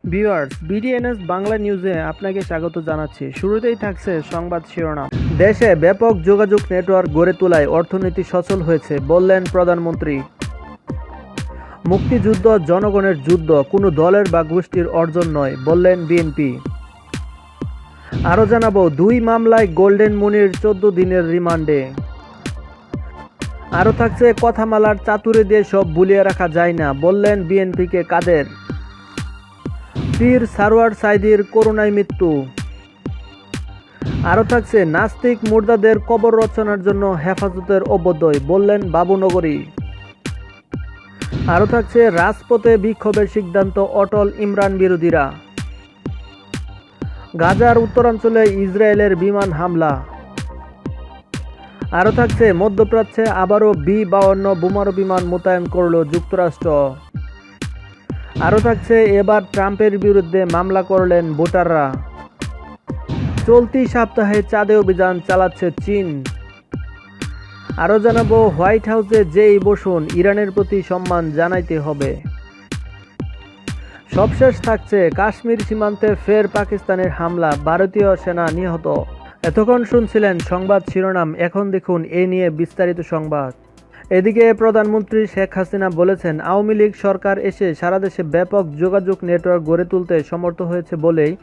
Viewers, বিডিএনএস Bangla নিউজে আপনাকে স্বাগত জানাচ্ছি। শুরুতেই থাকছে সংবাদ শিরোনাম। দেশে ব্যাপক যোগাযোগ নেটওয়ার্ক গড়ে তোলায় অর্থনীতি সচল হয়েছে বললেন প্রধানমন্ত্রী। মুক্তিযুদ্ধ জনগণের যুদ্ধ, কোনো দলের বা গোষ্ঠীর অর্জন নয় বললেন বিএনপি। আরও জানাবো, 2 মামলায় গোল্ডেন মুনির 14 দিনের রিমান্ডে। আরও থাকছে, কথামালার চাতুরি দিয়ে সব ভুলিয়ে রাখা যায় না বললেন বিএনপিকে কাদের। পীর সারওয়ার সাইদির করোনায় মৃত্যু। আরও থাকছে, নাস্তিক মুর্দাদের কবর রচনার জন্য হেফাজতের অবদয় বললেন বাবুনগরী। আরও থাকছে, রাজপথে বিক্ষোভের সিদ্ধান্ত অটল ইমরান বিরোধীরা। গাজার উত্তরাঞ্চলে ইসরায়েলের বিমান হামলা। আরও থাকছে, মধ্যপ্রাচ্যে আবারও B-52 বোমারু বিমান মোতায়েন করল যুক্তরাষ্ট্র। আরও থাকছে, এবার ট্রাম্পের বিরুদ্ধে মামলা করলেন ভোটাররা। চলতি সপ্তাহে চাঁদে অভিযান চালাচ্ছে চীন। আরও জানাবো, হোয়াইট হাউসে যেই বসুন, ইরানের প্রতি সম্মান জানাইতে হবে। সবশেষ থাকছে, কাশ্মীর সীমান্তে ফের পাকিস্তানের হামলা, ভারতীয় সেনা নিহত। এতক্ষণ শুনছিলেন সংবাদ শিরোনাম, এখন দেখুন এ নিয়ে বিস্তারিত সংবাদ। এদিকে প্রধানমন্ত্রী শেখ হাসিনা বলেছেন, আওয়ামী লীগ সরকার এসে সারা দেশে ব্যাপক যোগাযোগ নেটওয়ার্ক গড়ে তুলতে সমর্থ হয়েছে বলেই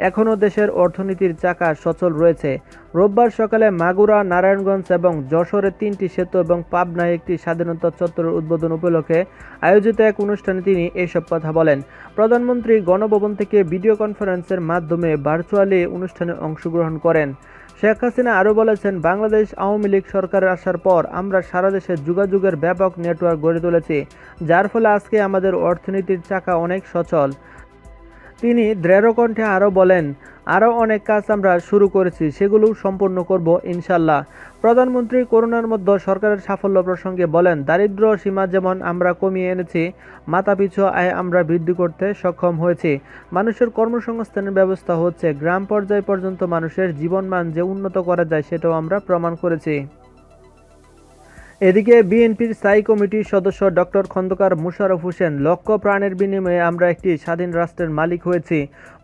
এখনও দেশের অর্থনীতির চাকা সচল রয়েছে। রোববার সকালে মাগুরা, নারায়ণগঞ্জ এবং যশোরে 3টি সেতু এবং পাবনায় একটি স্বাধীনতা চত্বরের উদ্বোধন উপলক্ষে আয়োজিত এক অনুষ্ঠানে তিনি এসব কথা বলেন। প্রধানমন্ত্রী গণভবন থেকে ভিডিও কনফারেন্সের মাধ্যমে ভার্চুয়ালি অনুষ্ঠানে অংশগ্রহণ করেন। শেখ হাসিনা আরও বলেছেন, বাংলাদেশ আওয়ামী লীগ সরকারের আসার পর আমরা সারা দেশে যোগাযোগের ব্যাপক নেটওয়ার্ক গড়ে তুলেছি, যার ফলে আজকে আমাদের অর্থনীতির চাকা অনেক সচল। তিনি দৃঢ়কণ্ঠে আরও বলেন, আরও অনেক কাজ আমরা শুরু করেছি, সেগুলো সম্পূর্ণ করব ইনশাল্লাহ। প্রধানমন্ত্রী করোনার মধ্যে সরকারের সাফল্য প্রসঙ্গে বলেন, দারিদ্র্য সীমা যেমন আমরা কমিয়ে এনেছি, মাথাপিছু আয় আমরা বৃদ্ধি করতে সক্ষম হয়েছি, মানুষের কর্মসংস্থানের ব্যবস্থা হচ্ছে, গ্রাম পর্যায় পর্যন্ত মানুষের জীবনমান যে উন্নত করা যায় সেটাও আমরা প্রমাণ করেছি। এদিকে বিএনপির স্থায়ী কমিটির সদস্য ডক্টর খন্দকার মোশাররফ হোসেন, লক্ষ প্রাণের বিনিময়ে আমরা একটি স্বাধীন রাষ্ট্রের মালিক হয়েছি।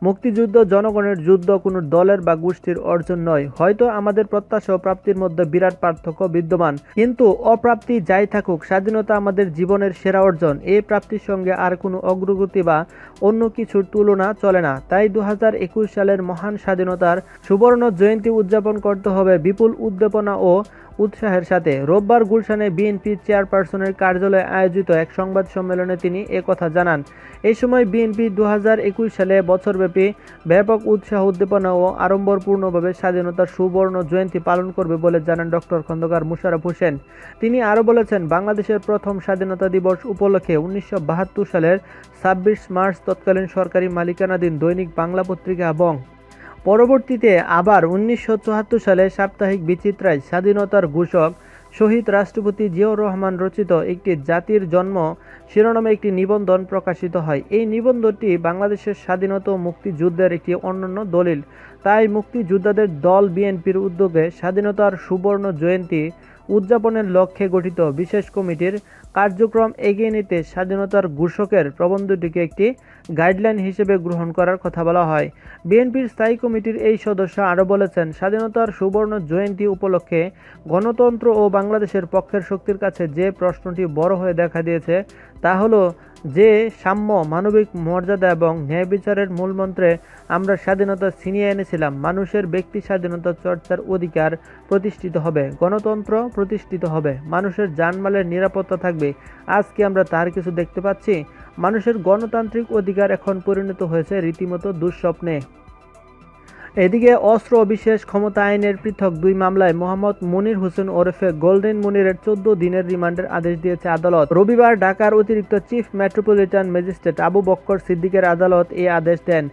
মুক্তিযুদ্ধ জনগণের যুদ্ধ, কোনো দলের বা গোষ্ঠীর অর্জন নয়। হয়তো আমাদের প্রত্যাশা ও প্রাপ্তির মধ্যে বিরাট পার্থক্য বিদ্যমান, কিন্তু অপ্রাপ্তি যাই থাকুক, স্বাধীনতা আমাদের জীবনের সেরা অর্জন। এই প্রাপ্তির সঙ্গে আর কোনো অগ্রগতি বা অন্য কিছুর তুলনা চলে না। তাই 2021 সালের মহান স্বাধীনতার সুবর্ণ জয়ন্তী উদযাপন করতে হবে বিপুল উদ্দীপনা ও উৎসাহের সাথে। রোববার গুলশানে বিএনপি চেয়ারপারসনের কার্যালয়ে আয়োজিত এক সংবাদ সম্মেলনে তিনি একথা জানান। এই সময় বিএনপি 2021 সালে বছরব্যাপী ব্যাপক উৎসাহ উদ্দীপনা ও আড়ম্বরপূর্ণভাবে স্বাধীনতার সুবর্ণ জয়ন্তী পালন করবে বলে জানান ডক্টর খন্দকার মোশাররফ হোসেন। তিনি আরও বলেছেন, বাংলাদেশের প্রথম স্বাধীনতা দিবস উপলক্ষে 1972 সালের 26 মার্চ তৎকালীন সরকারি মালিকানাধীন দৈনিক বাংলা পত্রিকা এবং পরবর্তীতে আবার 1974 সালে সাপ্তাহিক বিচিত্রায় স্বাধীনতার ঘোষক শহীদ রাষ্ট্রপতি জিয়াউর রহমান রচিত একটি জাতির জন্ম শিরোনামে একটি নিবন্ধন প্রকাশিত হয়। এই নিবন্ধটি বাংলাদেশের স্বাধীনতা ও মুক্তিযুদ্ধের একটি অনন্য দলিল। তাই মুক্তিযোদ্ধাদের দল বিএনপির উদ্যোগে স্বাধীনতার সুবর্ণ জয়ন্তী উদযাপনের লক্ষ্যে গঠিত বিশেষ কমিটির কার্যক্রম এগিয়ে নিতে স্বাধীনতার ঘোষকের প্রবন্ধটিকে একটি গাইডলাইন হিসেবে গ্রহণ করার কথা বলা হয়। বিএনপির স্থায়ী কমিটির এই সদস্য আরও বলেছেন, স্বাধীনতার সুবর্ণ জয়ন্তী উপলক্ষে গণতন্ত্র ও বাংলাদেশের পক্ষের শক্তির কাছে যে প্রশ্নটি বড় হয়ে দেখা দিয়েছে তা হলো যে সাম্য, মানবিক মর্যাদা এবং ন্যায় বিচারের মূলমন্ত্রে আমরা স্বাধীনতা ছিনিয়ে এনেছিলাম। মানুষের ব্যক্তি স্বাধীনতা চর্চার অধিকার প্রতিষ্ঠিত হবে, গণতন্ত্র প্রতিষ্ঠিত হবে, মানুষের জানমালের নিরাপত্তা থাকবে। আজকে আমরা তার কিছু দেখতে পাচ্ছি। মানুষের গণতান্ত্রিক অধিকার এখন পরিণত হয়েছে রীতিমতো দুঃস্বপ্নে। এদিকে অস্ত্র ও বিশেষ ক্ষমতা আইনের পৃথক 2 মামলায় মোহাম্মদ মনির হোসেন ওরফে গোল্ডেন মুনিরের 14 দিনের রিমান্ডের আদেশ দিয়েছে আদালত। রবিবার ঢাকার অতিরিক্ত chief metropolitan magistrate Abu Bakkar সিদ্দিকের আদালত এই আদেশ দেন।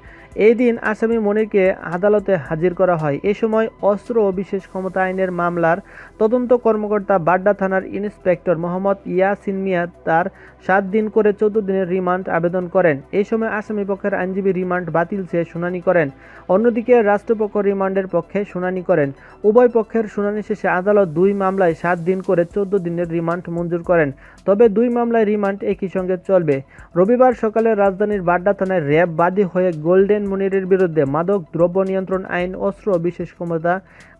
এই দিন আসামি মনিরকে আদালতে হাজির করা হয়। এ সময় অস্ত্র ও বিশেষ ক্ষমতা আইনের মামলার তদন্ত কর্মকর্তা বাড্ডা থানার ইন্সপেক্টর মোহাম্মদ ইয়াসিন মিয়া তার 7 দিন করে 14 দিনের রিমান্ড আবেদন করেন। এই সময় আসামিপক্ষের আইনজীবী রিমান্ড বাতিল চেয়ে শুনানি করেন। অন্যদিকে রাষ্ট্রপক্ষ রিমান্ডের পক্ষে শুনানি করেন। উভয় পক্ষের শুনানি শেষে আদালত 2 মামলায় 7 দিন করে 14 দিনের রিমান্ড মঞ্জুর করেন। তবে 2 মামলায় রিমান্ড একই সঙ্গে চলবে। রবিবার সকালে রাজধানীর বাড্ডা থানায় র্যাব বাদী হয়ে গোল্ডেন মনিরের বিরুদ্ধে মাদক দ্রব্য নিয়ন্ত্রণ আইন, অস্ত্র ও বিশেষ ক্ষমতা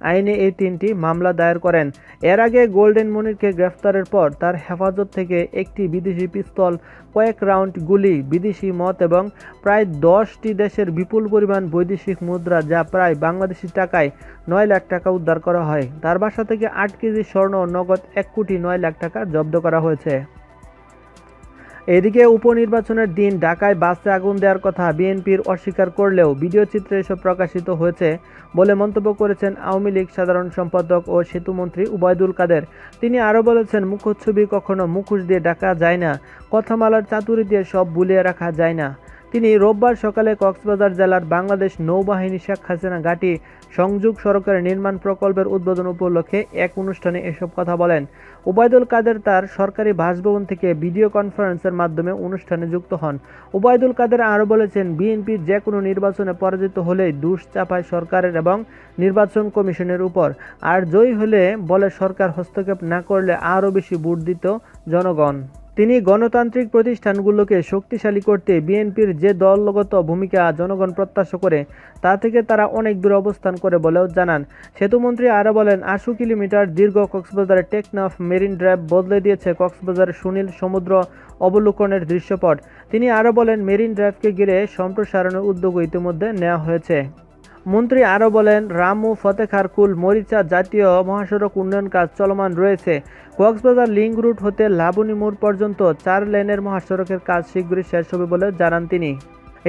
আইনে এই 3টি মামলা দায়ের করেন। এর আগে গোল্ডেন মনিরকে গ্রেফতারের পর তার হেফাজত থেকে একটি বিদেশি পিস্তল, কয়েক রাউন্ড গুলি, বিদেশি মদ এবং প্রায় 10টি দেশের বিপুল পরিমাণ বৈদেশিক মুদ্রা, যা প্রায় বাংলাদেশি টাকায় 9 লাখ টাকা উদ্ধার করা হয়। তার বাসা থেকে 8 কেজি স্বর্ণ ও নগদ 1 কোটি 9 লাখ টাকা জব্দ করা হয়েছে। এদিকে উপনির্বাচনের দিন ঢাকায় বাসে আগুন দেওয়ার কথা বিএনপির অস্বীকার করলেও ভিডিও চিত্রে এসব প্রকাশিত হয়েছে বলে মন্তব্য করেছেন আওয়ামী লীগ সাধারণ সম্পাদক ও সেতুমন্ত্রী ওবায়দুল কাদের। তিনি আরও বলেছেন, মুখচ্ছবি কখনো মুখোশ দিয়ে ঢাকা যায় না, কথামালার চাতুরি দিয়ে সব ভুলিয়ে রাখা যায় না। তিনি রোববার সকালে কক্সবাজার জেলার বাংলাদেশ নৌবাহিনী শেখ হাসিনা ঘাঁটি সংযোগ সড়কের নির্মাণ প্রকল্পের উদ্বোধন উপলক্ষে এক অনুষ্ঠানে এসব কথা বলেন। ওবায়দুল কাদের তার সরকারি বাসভবন থেকে ভিডিও কনফারেন্সের মাধ্যমে অনুষ্ঠানে যুক্ত হন। ওবায়দুল কাদের আরও বলেছেন, বিএনপি যে কোনো নির্বাচনে পরাজিত হলেই দোষ চাপায় সরকারের এবং নির্বাচন কমিশনের উপর, আর জয়ী হলে বলে সরকার হস্তক্ষেপ না করলে আরও বেশি ভোট দিত জনগণ। তিনি গণতান্ত্রিক প্রতিষ্ঠানগুলোকে শক্তিশালী করতে বিএনপির যে দলগত ভূমিকা জনগণ প্রত্যাশা করে তা থেকে তারা অনেক দূরে অবস্থান করে বলেও জানান। সেতুমন্ত্রী আরও বলেন, ৮০ কিলোমিটার দীর্ঘ কক্সবাজারের টেকনাফ মেরিন ড্রাইভ বদলে দিয়েছে কক্সবাজারের সুনীল সমুদ্র অবলোকনের দৃশ্যপট। তিনি আরও বলেন, মেরিন ড্রাইভকে ঘিরে সম্প্রসারণের উদ্যোগ ইতিমধ্যে নেওয়া হয়েছে। মন্ত্রী আরও বলেন, রামু ফতেখার কুল মরিচা জাতীয় মহাসড়ক উন্নয়ন কাজ চলমান রয়েছে। কক্সবাজার লিংক রুট হতে লাবণী মোড় পর্যন্ত 4 লেনের মহাসড়কের কাজ শীঘ্রই শেষ হবে বলে জানান তিনি।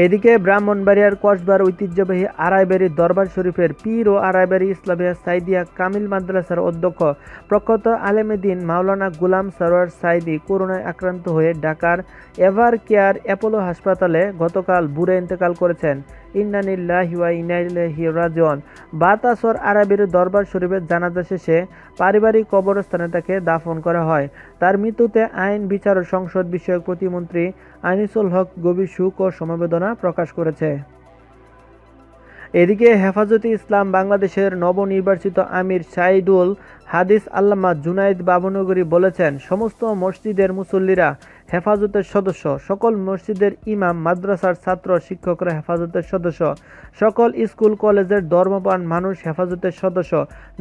এদিকে ব্রাহ্মণবাড়িয়ার কসবার ঐতিহ্যবাহী আড়াইবাড়ি দরবার শরীফের পীর ও আড়াইবাড়ি ইসলামিয়া সাইদিয়া কামিল মাদ্রাসার অধ্যক্ষ প্রখ্যাত আলেমেদিন মাওলানা গুলাম সরোয়ার সাইদি করোনায় আক্রান্ত হয়ে ঢাকার এভার কেয়ার অ্যাপোলো হাসপাতালে গতকাল ভোরে ইন্তেকাল করেছেন। ইন্না লিল্লাহি ওয়া ইন্না ইলাইহি রাজিউন। বাদ আসর আড়াইবাড়ি দরবার শরীফের জানাজা শেষে পারিবারিক কবরস্থানে তাকে দাফন করা হয়। তার মৃত্যুতে আইন, বিচার ও সংসদ বিষয়ক প্রতিমন্ত্রী আনিসুল হক গভীর শোক ও সমবেদনা প্রকাশ করেছে। এদিকে হেফাজতে ইসলাম বাংলাদেশের নবনির্বাচিত আমির সাইদুল হাদিস আল্লামা জুনাইদ বাবুনগরী বলেছেন, সমস্ত মসজিদের মুসল্লিরা হেফাজতের সদস্য, সকল মসজিদের ইমাম, মাদ্রাসার ছাত্র শিক্ষকরা হেফাজতের সদস্য, সকল স্কুল কলেজের ধর্মপ্রাণ মানুষ হেফাজতের সদস্য।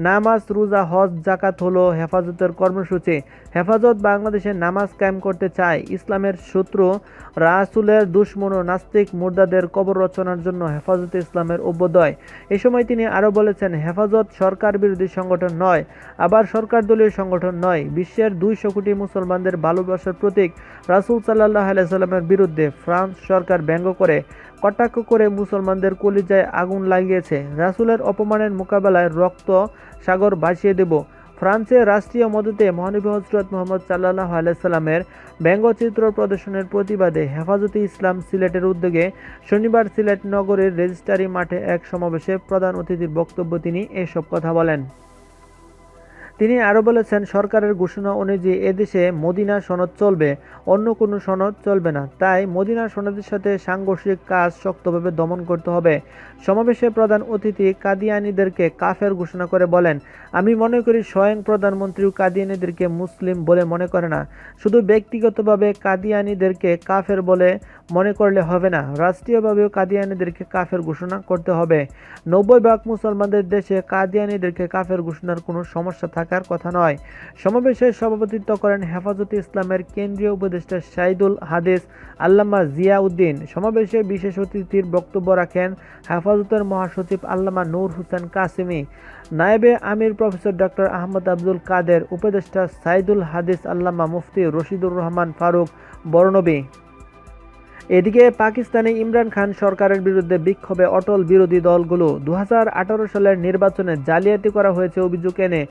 নামাজ, রোজা, হজ, জাকাত হলো হেফাজতের কর্মসূচি। হেফাজত বাংলাদেশে নামাজ কায়েম করতে চায়। ইসলামের শত্রু, রাসূলের দুশমন ও নাস্তিক মুর্দাদের কবর রচনার জন্য হেফাজতে ইসলামের অভ্যুদয়। এ সময় তিনি আরও বলেছেন, হেফাজত সরকার বিরোধী সংগঠন নয়, আবার সরকার দলীয় সংগঠন নয়। বিশ্বের 200 কোটি মুসলমানদের ভালোবাসার প্রতীক রাসূল সাল্লাল্লাহু আলাইহি সাল্লামের বিরুদ্ধে ফ্রান্স সরকার ব্যঙ্গ করে কটাক্ষ করে মুসলমানদের কলিজায় আগুন লাগিয়েছে। রাসূলের অপমানের মোকাবেলায় রক্ত সাগর ভাসিয়ে দেব। ফ্রান্সের রাষ্ট্রীয় মদতে মহানবী হযরত মুহাম্মদ সাল্লাল্লাহু আলাইহি সাল্লামের ব্যঙ্গচিত্র প্রদর্শনের প্রতিবাদে হেফাজতে ইসলাম সিলেটের উদ্যোগে শনিবার সিলেট নগরের রেজিস্ট্রারি মাঠে এক সমাবেশে প্রধান অতিথির বক্তব্য তিনি এসব কথা বলেন। তিনি আরও বলেছেন, সরকারের ঘোষণা অনুযায়ী এদেশে মদিনা সনদ চলবে, অন্য কোনো সনদ চলবে না। তাই মদিনা সনদের সাথে সাংঘর্ষিক কাজ শক্তভাবে দমন করতে হবে। সমাবেশে প্রধান অতিথি কাদিয়ানীদেরকে কাফের ঘোষণা করে বলেন, আমি মনে করি স্বয়ং প্রধানমন্ত্রীও কাদিয়ানীদেরকে মুসলিম বলে মনে করে না। শুধু ব্যক্তিগতভাবে কাদিয়ানীদেরকে কাফের বলে মনে করলে হবে না, রাষ্ট্রীয়ভাবেও কাদিয়ানীদেরকে কাফের ঘোষণা করতে হবে। 90% মুসলমানদের দেশে কাদিয়ানীদেরকে কাফের ঘোষণার কোনো সমস্যা থাকার কথা নয়। সমাবেশে সভাপতিত্ব করেন হেফাজতে ইসলামের কেন্দ্রীয় উপদেষ্টা সাইদুল হাদিস আল্লামা জিয়া উদ্দিন। সমাবেশে বিশেষ অতিথির বক্তব্য রাখেন হেফাজতের মহাসচিব আল্লামা নূর হোসেন কাসেমি, নায়েবে আমির প্রফেসর ডক্টর আহমদ আব্দুল কাদের, উপদেষ্টা সাইদুল হাদিস আল্লামা মুফতি রশিদুর রহমান ফারুক বরনবী। এদিকে পাকিস্তানে ইমরান খান সরকারের বিরুদ্ধে বিক্ষোভে অটল বিরোধী দলগুলো 2018 সালের নির্বাচনে জালিয়াতি করা হয়েছে অভিযোগ এনে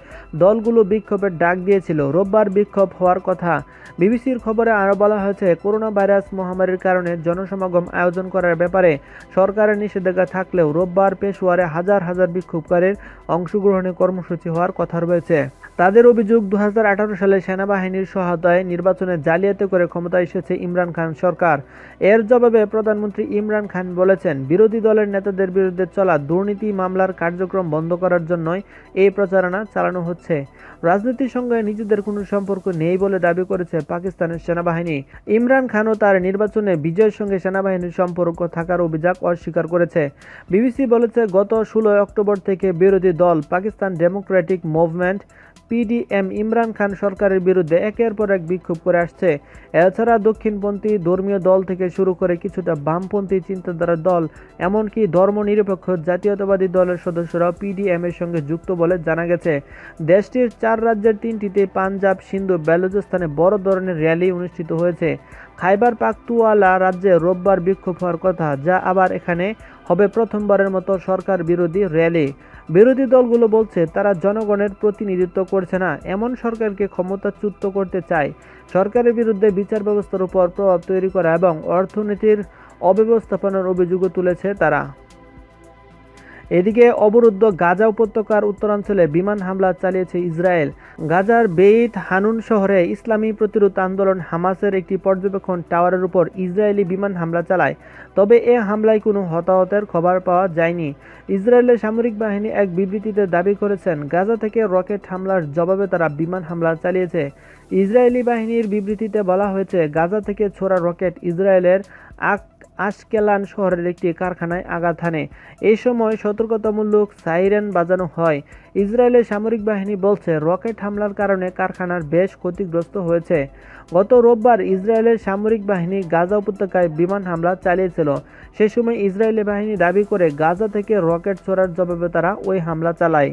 দলগুলো বিক্ষোভের ডাক দিয়েছিল। রোববার বিক্ষোভ হওয়ার কথা। বিবিসির খবরে আরও বলা হয়েছে, করোনা ভাইরাস মহামারীর কারণে জনসমাগম আয়োজন করার ব্যাপারে সরকারের নিষেধাজ্ঞা থাকলেও রোববার পেশোয়ারে হাজার হাজার বিক্ষোভকারীর অংশগ্রহণে কর্মসূচি হওয়ার কথা রয়েছে। তাদের অভিযোগ, 2018 সালে সেনাবাহিনীর সহায়তায় নির্বাচনে জালিয়াতি করে ক্ষমতায় এসেছে ইমরান খান সরকার। এর জবাবে প্রধানমন্ত্রী ইমরান খান বলেছেন, বিরোধী দলের নেতাদের বিরুদ্ধে চলা দুর্নীতি মামলার কার্যক্রম বন্ধ করার জন্যই এই প্রচারণা চালানো হচ্ছে। রাজনীতির সঙ্গে নিজেদের কোনো সম্পর্ক নেই বলে দাবি করেছে পাকিস্তানের সেনাবাহিনী। ইমরান খানও তার নির্বাচনে বিজয়ের সঙ্গে সেনাবাহিনীর সম্পর্ক থাকার অভিযোগ অস্বীকার করেছে। বিবিসি বলেছে, গত 16 অক্টোবর থেকে বিরোধী দল Pakistan Democratic Movement PDM Imran Khan সরকারের বিরুদ্ধে একের পর এক বিক্ষোভ করে আসছে। এছাড়া দক্ষিণপন্থী ধর্মীয় দল থেকে শুরু করে কিছুটা বামপন্থী চিন্তাধারার দল, এমনকি ধর্মনিরপেক্ষ জাতীয়তাবাদী দলের সদস্যরাও পিডিএম এর সঙ্গে যুক্ত বলে জানা গেছে। দেশটির 4 রাজ্যের 3টিতে পাঞ্জাব, সিন্ধু, বেলুচিস্তানে বড় ধরনের র্যালি অনুষ্ঠিত হয়েছে। খাইবার পাখতুনওয়ালা রাজ্যে রোববার বিক্ষোভ হওয়ার কথা, যা আবার এখানে হবে প্রথমবারের মতো সরকার বিরোধী র্যালি। বিরোধী দলগুলো বলছে, তারা জনগণের প্রতিনিধিত্ব করছে না, এমন সরকারকে ক্ষমতাচ্যুত করতে চায়। সরকারের বিরুদ্ধে বিচার ব্যবস্থার উপর প্রভাব তৈরি করা এবং অর্থনীতির অব্যবস্থাপনার অভিযোগও তুলেছে তারা। এদিকে অবরুদ্ধ গাজা উপত্যকার উত্তরাঞ্চলে বিমান হামলা চালিয়েছে ইসরায়েল। গাজার বেইত হানুন শহরে ইসলামী প্রতিরোধ আন্দোলন হামাসের একটি পর্যবেক্ষণ টাওয়ারের উপর ইসরায়েলি বিমান হামলা চালায়। তবে এ হামলায় কোনো হতাহতের খবর পাওয়া যায়নি। ইসরায়েলের সামরিক বাহিনী এক বিবৃতিতে দাবি করেছেন, গাজা থেকে রকেট হামলার জবাবে তারা বিমান হামলা চালিয়েছে। ইসরায়েলি বাহিনীর বিবৃতিতে বলা হয়েছে, গাজা থেকে ছোড়া রকেট ইসরায়েলের আশকেলান শহরের একটি কারখানায় আঘাত হানে। এই সময় সতর্কতামূলক সাইরেন বাজানো হয়। ইসরায়েলের সামরিক বাহিনী বলছে, রকেট হামলার কারণে কারখানার বেশ ক্ষতিগ্রস্ত হয়েছে। গত রোববার ইসরায়েলের সামরিক বাহিনী গাজা উপত্যকায় বিমান হামলা চালিয়েছিল। সে সময় ইসরায়েলি বাহিনী দাবি করে, গাজা থেকে রকেট ছোড়ার জবাবে তারা ওই হামলা চালায়।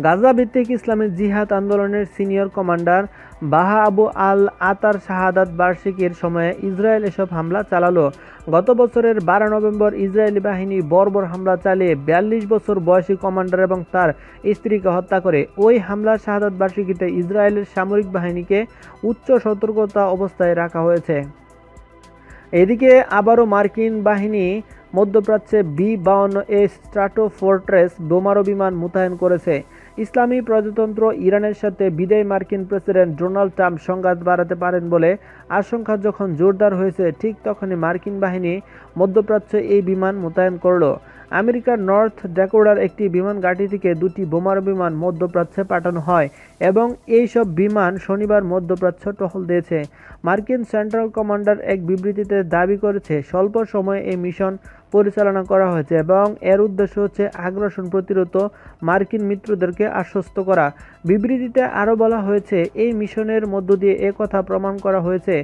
গাজা ভিত্তিক ইসলামী জিহাদ আন্দোলনের সিনিয়র কমান্ডার বাহা আবু আল আতার শাহাদাত বার্ষিকীর সময়ে ইসরায়েল এসব হামলা চালালো। গত বছরের 12 নভেম্বর ইসরায়েলি বাহিনী বর্বর হামলা চালিয়ে 42 বছর বয়সী কমান্ডার এবং তার স্ত্রীকে হত্যা করে। ওই হামলার শাহাদাত বার্ষিকীতে ইসরায়েলের সামরিক বাহিনীকে উচ্চ সতর্কতা অবস্থায় রাখা হয়েছে। এদিকে আবারও মার্কিন বাহিনী মধ্যপ্রাচ্যে B-52 স্ট্রাটোফোর্ট্রেস বোমারু বিমান মোতায়েন করেছে। ইসলামী প্রজাতন্ত্র ইরানের সাথে বিদায়ী মার্কিন প্রেসিডেন্ট ডোনাল্ড ট্রাম্প সংঘাত বাড়াতে পারেন বলে আশঙ্কা যখন জোরদার হয়েছে, ঠিক তখনই মার্কিন বাহিনী মধ্যপ্রাচ্যে এই বিমান মোতায়েন করল। আমেরিকার নর্থ ড্যাকোটার একটি বিমান ঘাঁটি থেকে 2টি বোমারু বিমান মধ্যপ্রাচ্যে পাঠানো হয় এবং এই সব বিমান শনিবার মধ্যপ্রাচ্য টহল দিয়েছে। মার্কিন সেন্ট্রাল কমান্ডার এক বিবৃতিতে দাবি করেছে, স্বল্প সময়ে এই মিশন পরিচালনা করা হয়েছে এবং এর উদ্দেশ্য হচ্ছে আগ্রাসন প্রতিরোধ মার্কিন মিত্রদেরকে আশ্বস্ত করা। বিবৃতিতে আরও বলা হয়েছে, এই মিশনের মধ্য দিয়ে একথা প্রমাণ করা হয়েছে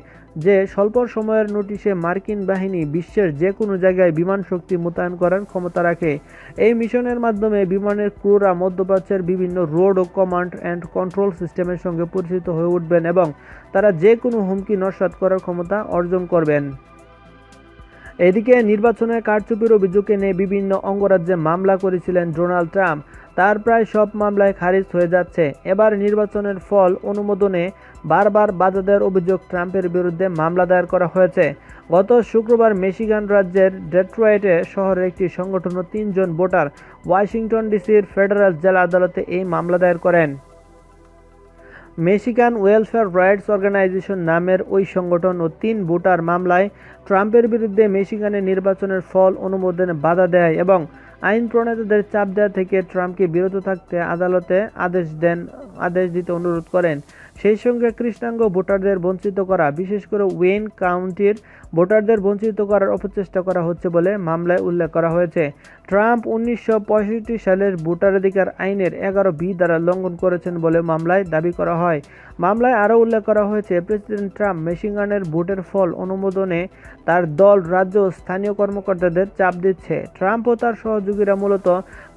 যে স্বল্প সময়ের নোটিশে মার্কিন বাহিনী বিশ্বের যে কোনো জায়গায় বিমান শক্তি মোতায়েন করার ক্ষমতা রাখে। এই মিশনের মাধ্যমে বিমানের ক্রুরা মধ্যপ্রাচ্যের বিভিন্ন রোড ও কমান্ড অ্যান্ড কন্ট্রোল সিস্টেমের সঙ্গে পরিচিত হয়ে উঠবেন এবং তারা যে কোনো হুমকি নস্যাৎ করার ক্ষমতা অর্জন করবেন। এদিকে নির্বাচনের কারচুপির অভিযোগ এনে বিভিন্ন অঙ্গরাজ্যে মামলা করেছিলেন ডোনাল্ড ট্রাম্প। তার প্রায় সব মামলায় খারিজ হয়ে যাচ্ছে। এবার নির্বাচনের ফল অনুমোদনে বারবার বাধা দেওয়ার অভিযোগ ট্রাম্পের বিরুদ্ধে মামলা দায়ের করা হয়েছে। গত শুক্রবার মিশিগান রাজ্যের ডেট্রয়েট শহরের একটি সংগঠন 3 জন ভোটার ওয়াশিংটন ডিসির ফেডারেল জেলা আদালতে এই মামলা দায়ের করেন। মেক্সিকান ওয়েলফেয়ার রাইটস অর্গানাইজেশন নামের ওই সংগঠন ও 3 ভোটার মামলায় ট্রাম্পের বিরুদ্ধে মিশিগানের নির্বাচনের ফল অনুমোদনে বাধা দেয় এবং আইন প্রণেতাদের চাপ দেওয়া থেকে ট্রাম্পকে বিরত থাকতে আদালতে আদেশ দিতে অনুরোধ করেন। সেই সঙ্গে কৃষ্ণাঙ্গ ভোটারদের বঞ্চিত করা, বিশেষ করে ওয়েন কাউন্টির ভোটারদের বঞ্চিত করার অপচেষ্টা করা হচ্ছে বলে মামলায় উল্লেখ করা হয়েছে। ট্রাম্প 1965 সালের ভোটাধিকার আইনের 11B ধারা লঙ্ঘন করেছেন বলে মামলায় দাবি করা হয়। মামলায় আরও উল্লেখ করা হয়েছে, প্রেসিডেন্ট ট্রাম্প মেশিগানের ভোটের ফল অনুমোদনে তার দল, রাজ্য ও স্থানীয় কর্মকর্তাদের চাপ দিচ্ছে। ট্রাম্প ও তার সহযোগীরা মূলত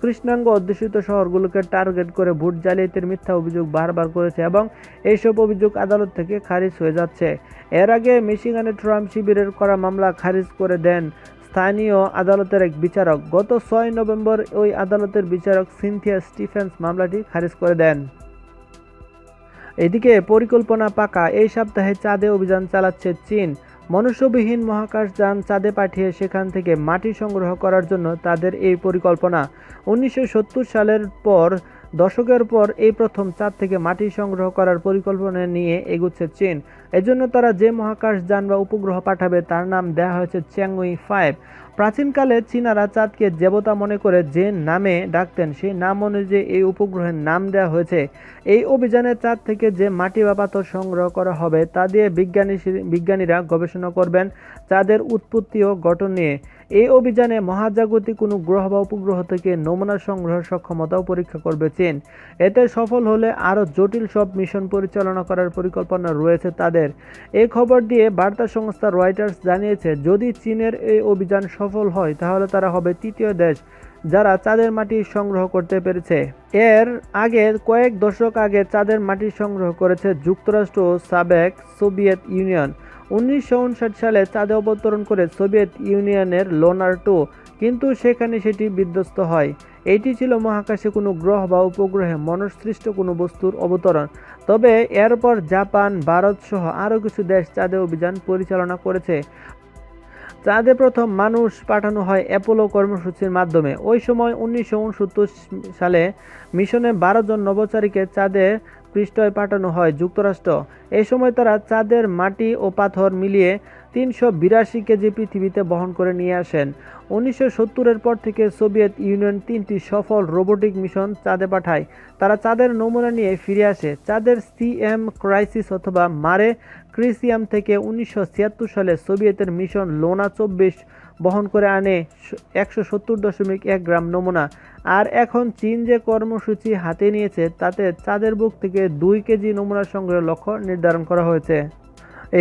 কৃষ্ণাঙ্গ অধ্যুষিত শহরগুলোকে টার্গেট করে ভোট জালিয়াতির মিথ্যা অভিযোগ বারবার করেছে এবং এইসব অভিযোগ আদালত থেকে খারিজ হয়ে যাচ্ছে। এর আগে মিশিগানে ট্রাম্প শিবিরের করা মামলা খারিজ করে দেন স্থানীয় আদালতের এক বিচারক। গত 6 নভেম্বর ওই আদালতের বিচারক সিনথিয়া স্টিফেন্স মামলাটি খারিজ করে দেন। এদিকে পরিকল্পনা পাকা, এই সপ্তাহে চাঁদে অভিযান চালাচ্ছে চীন। মনুষ্যবিহীন মহাকাশযান চাঁদে পাঠিয়ে সেখান থেকে মাটি সংগ্রহ করার জন্য তাদের এই পরিকল্পনা। 1970 সালের দশকের পর এই প্রথম চাঁদ থেকে মাটি সংগ্রহ করার পরিকল্পনা নিয়ে এগুচ্ছে চীন। এজন্য তারা যে মহাকাশযান বা উপগ্রহ পাঠাবে তার নাম দেওয়া হয়েছে চ্যাংউই 5। প্রাচীনকালে চীনারা চাঁদকে দেবতা মনে করে যে নামে ডাকতেন, সেই নাম অনুযায়ী এই উপগ্রহের নাম দেওয়া হয়েছে। এই অভিযানে চাঁদ থেকে যে মাটি বা পাথর সংগ্রহ করা হবে তা দিয়ে বিজ্ঞানীরা গবেষণা করবেন চাঁদের উৎপত্তি ও গঠন নিয়ে। এই অভিযানে মহাজাগতিক কোনো গ্রহ বা উপগ্রহ থেকে নমুনা সংগ্রহের সক্ষমতাও পরীক্ষা করবে চীন। এতে সফল হলে আরও জটিল সব মিশন পরিচালনা করার পরিকল্পনা রয়েছে তাদের। এই খবর দিয়ে বার্তা সংস্থা রয়টার্স জানিয়েছে, যদি চীনের এই অভিযান সফল হয় তাহলে তারা হবে তৃতীয় দেশ যারা চাঁদের মাটি সংগ্রহ করতে পেরেছে। এর আগে কয়েক দশক আগে চাঁদের মাটি সংগ্রহ করেছে যুক্তরাষ্ট্র ও সাবেক সোভিয়েত ইউনিয়ন। 1959 সালে চাঁদে অবতরণ করে সোভিয়েত ইউনিয়নের লোনার 2, কিন্তু সেখানে সেটি বিধ্বস্ত হয়। এটি ছিল মহাকাশে কোনো গ্রহ বা উপগ্রহে মনুষ্যসৃষ্ট কোনো বস্তুর অবতরণ। তবে এরপর জাপান, ভারত সহ আরও কিছু দেশ চাঁদে অভিযান পরিচালনা করেছে। চাঁদে প্রথম মানুষ পাঠানো হয় অ্যাপোলো কর্মসূচির মাধ্যমে। ওই সময় 1969 সালে মিশনে 12 জন নভোচারীকে চাঁদে পৃষ্ঠে পাঠানো হয় যুক্তরাষ্ট্র। এই সময় তারা চাঁদের মাটি ও পাথর মিলিয়ে 382 কেজি পৃথিবীতে বহন করে নিয়ে আসেন। 1970-এর পর থেকে সোভিয়েত ইউনিয়ন 3টি সফল রোবোটিক মিশন চাঁদে পাঠায়। তারা চাঁদের নমুনা নিয়ে ফিরে আসে। চাঁদের সিএম ক্রাইসিস অথবা মারে ক্রিসিয়াম থেকে 1976 সালে সোভিয়েতের মিশন লোনা 24 বহন করে আনে 170.1 গ্রাম নমুনা। আর এখন চীন যে কর্মসূচি হাতে নিয়েছে তাতে চাঁদের বুক থেকে 2 কেজি নমুনা সংগ্রহের লক্ষ্য নির্ধারণ করা হয়েছে।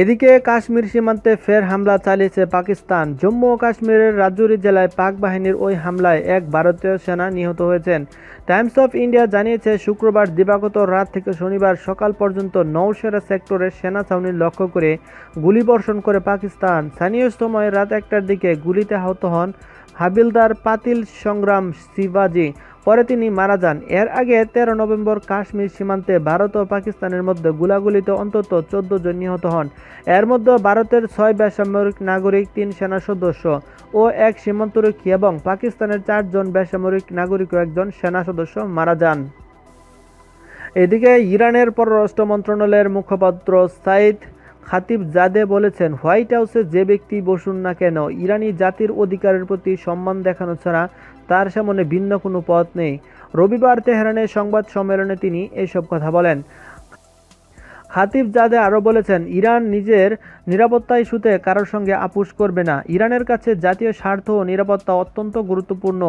এদিকে কাশ্মীর সীমান্তে ফের হামলা চালিয়েছে পাকিস্তান। জম্মু ও কাশ্মীরের রাজৌরি জেলায় পাক বাহিনীর ওই হামলায় এক ভারতীয় সেনা নিহত হয়েছেন। টাইমস অফ ইন্ডিয়া জানিয়েছে, শুক্রবার দিবাগত রাত থেকে শনিবার সকাল পর্যন্ত নওশেরা সেক্টরের সেনা ছাউনি লক্ষ্য করে গুলিবর্ষণ করে পাকিস্তান। স্থানীয় সময় রাত 1টার দিকে গুলিতে আহত হন হাবিলদার পাতিল সংগ্রাম শিবাজি। পরে তিনি মারা যান। এর আগে 13 নভেম্বর কাশ্মীর সীমান্তে ভারত ও পাকিস্তানের মধ্যে গোলাগুলিতে অন্তত 14 জন নিহত হন। এর মধ্যে ভারতের 6 বেসামরিক নাগরিক, 3 সেনা সদস্য ও 1 সীমান্তরক্ষী এবং পাকিস্তানের 4 জন বেসামরিক নাগরিক ও 1 জন সেনা সদস্য মারা যান। এদিকে ইরানের পররাষ্ট্র মন্ত্রণালয়ের মুখপাত্র সাইদ খাতিবজাদে বলেছেন, হোয়াইট হাউসে যে ব্যক্তি বসুন না কেন, ইরানি জাতির অধিকারের প্রতি সম্মান দেখানো ছাড়া তার সামনে ভিন্ন কোনো পথ নেই। রবিবার তেহরানে সংবাদ সম্মেলনে তিনি এসব কথা বলেন। খাতিবজাদে আরও বলেছেন, ইরান নিজের নিরাপত্তা ইস্যুতে কারোর সঙ্গে আপোষ করবে না। ইরানের কাছে জাতীয় স্বার্থ ও নিরাপত্তা অত্যন্ত গুরুত্বপূর্ণ।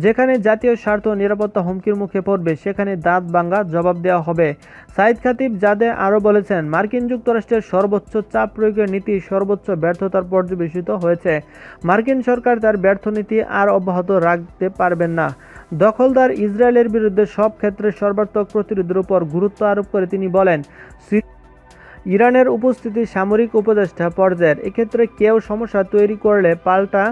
যেখানে জাতীয় স্বার্থ ও নিরাপত্তা হুমকির মুখে পড়বে সেখানে দাঁত ভাঙা জবাব দেওয়া হবে। সাইদ খাতিবজাদে আরও বলেছেন, মার্কিন যুক্তরাষ্ট্রের সর্বোচ্চ চাপ প্রয়োগের নীতি সর্বোচ্চ ব্যর্থতার পর্যবেসিত হয়েছে। মার্কিন সরকার তার ব্যর্থ নীতি আর অব্যাহত রাখতে পারবেন না। দখলদার ইসরায়েলের বিরুদ্ধে সব ক্ষেত্রে সর্বাত্মক প্রতিরোধের উপর গুরুত্ব আরোপ করে তিনি বলেন, ইরানের উপস্থিতি সামরিক উপদেষ্টা পর্যায়ের। এক্ষেত্রে কেউ সমস্যা তৈরি করলে পাল্টা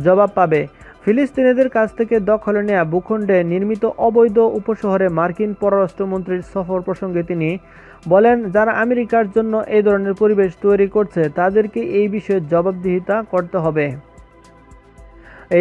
জবাব পাবে। ফিলিস্তিনিদের কাছ থেকে দখলে নেয়া ভূখণ্ডে নির্মিত অবৈধ উপশহরে মার্কিন পররাষ্ট্রমন্ত্রীর সফর প্রসঙ্গে তিনি বলেন, যারা আমেরিকার জন্য এই ধরনের পরিবেশ তৈরি করছে তাদেরকে এই বিষয়ে জবাবদিহিতা করতে হবে।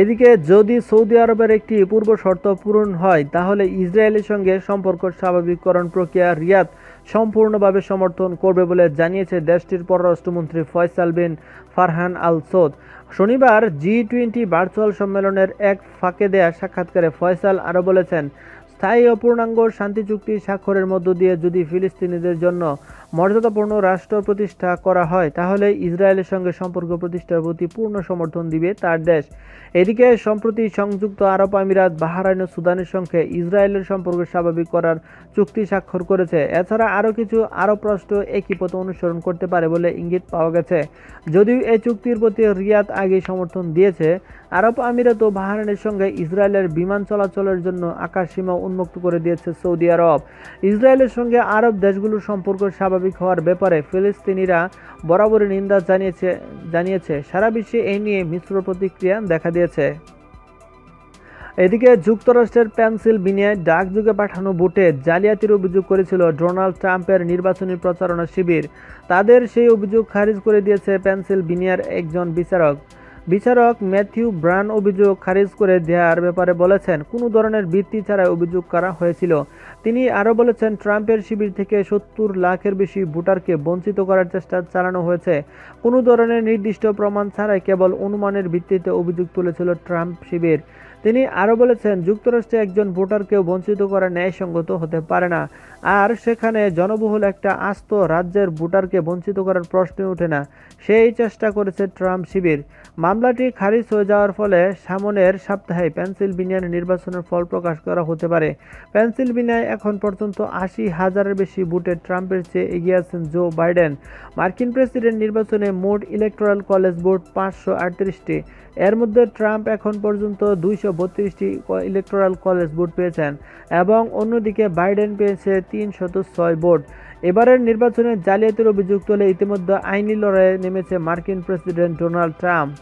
এদিকে যদি সৌদি আরবের একটি পূর্ব শর্ত পূরণ হয় তাহলে ইসরায়েলের সঙ্গে সম্পর্ক স্বাভাবিককরণ প্রক্রিয়া রিয়াদ সম্পূর্ণভাবে সমর্থন করবে বলে জানিয়েছে দেশটির পররাষ্ট্রমন্ত্রী ফয়সাল বিন ফারহান আল সৌদ। শনিবার G20 ভার্চুয়াল সম্মেলনের এক ফাঁকে দেয়া সাক্ষাৎকারে ফয়সাল আরও বলেছেন, স্থায়ী ও পূর্ণাঙ্গ শান্তি চুক্তি স্বাক্ষরের মধ্য দিয়ে যদি ফিলিস্তিনিদের জন্য মর্যাদাপূর্ণ রাষ্ট্র প্রতিষ্ঠা করা হয়, তাহলে ইসরায়েলের সঙ্গে সম্পর্ক প্রতিষ্ঠার প্রতি পূর্ণ সমর্থন দিবে তার দেশ। এদিকে সম্প্রতি সংযুক্ত আরব আমিরাত, বাহরাইন ও সুদানের সঙ্গে ইসরায়েলের সম্পর্ক স্বাভাবিক করার চুক্তি স্বাক্ষর করেছে। এছাড়া আরও কিছু আরব রাষ্ট্র একই পথ অনুসরণ করতে পারে বলে ইঙ্গিত পাওয়া গেছে। যদিও এই চুক্তির প্রতি রিয়াদ আগেই সমর্থন দিয়েছে, আরব আমিরাত ও বাহরাইনের সঙ্গে ইসরায়েলের বিমান চলাচলের জন্য আকাশসীমা উন্মুক্ত করে দিয়েছে সৌদি আরব। ইসরায়েলের সঙ্গে আরব দেশগুলোর সম্পর্ক স্বাভাবিক হওয়ার ব্যাপারে ফিলিস্তিনিরা বরাবরই নিন্দা জানিয়েছে। সারা বিশ্বে এই নিয়ে মিশ্র প্রতিক্রিয়া দেখা দিয়েছে। এদিকে যুক্তরাষ্ট্রের পেনসিলভেনিয়ায় ডাকযোগে পাঠানো ভোটে জালিয়াতির অভিযোগ করেছিল ডোনাল্ড ট্রাম্পের নির্বাচনী প্রচারণা শিবির। তাদের সেই অভিযোগ খারিজ করে দিয়েছে পেনসিলভেনিয়ার একজন বিচারক ম্যাথিউ ব্রান অভিযোগ খারিজ করে দেওয়ার ব্যাপারে বলেছেন, কোনো ধরনের ভিত্তি ছাড়াই অভিযোগ করা হয়েছিল। তিনি আরও বলেছেন, ট্রাম্পের শিবির থেকে 70 লাখের বেশি ভোটারকে বঞ্চিত করার চেষ্টা চালানো হয়েছে। কোনো ধরনের নির্দিষ্ট প্রমাণ ছাড়াই কেবল অনুমানের ভিত্তিতে অভিযোগ তুলেছিল ট্রাম্প শিবির। তিনি আরও বলেছেন, যুক্তরাষ্ট্রে একজন ভোটারকেও বঞ্চিত করা ন্যায়সঙ্গত হতে পারে না, আর সেখানে জনবহুল একটা আস্ত রাজ্যের ভোটারকে বঞ্চিত করার প্রশ্ন ওঠে না। সেই চেষ্টা করেছে ট্রাম্প শিবির। মামলাটি খারিজ হয়ে যাওয়ার ফলে সামনের সপ্তাহে পেনসিলভেনিয়ার নির্বাচনের ফল প্রকাশ করা হতে পারে। পেনসিলভেনিয়ায় এখন পর্যন্ত 80,000-এর বেশি ভোটে ট্রাম্পের চেয়ে এগিয়ে আছেন জো বাইডেন। মার্কিন প্রেসিডেন্ট নির্বাচনে মোট ইলেকটোরাল কলেজ ভোট 538টি। এর মধ্যে ট্রাম্প এখন পর্যন্ত 232টি ইলেকটোরাল কলেজ ভোট পেয়েছেন এবং অন্যদিকে বাইডেন পেয়েছে 306 ভোট। এবারের নির্বাচনে জালিয়াতির অভিযোগ তুলে ইতিমধ্যে আইনি লড়াইয়ে নেমেছে মার্কিন প্রেসিডেন্ট ডোনাল্ড ট্রাম্প।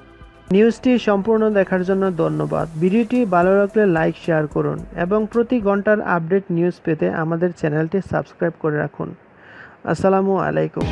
নিউজটি সম্পূর্ণ দেখার জন্য ধন্যবাদ। ভিডিওটি ভালো লাগলে লাইক, শেয়ার করুন এবং প্রতি ঘন্টার আপডেট নিউজ পেতে আমাদের চ্যানেলটি সাবস্ক্রাইব করে রাখুন। আসসালামু আলাইকুম।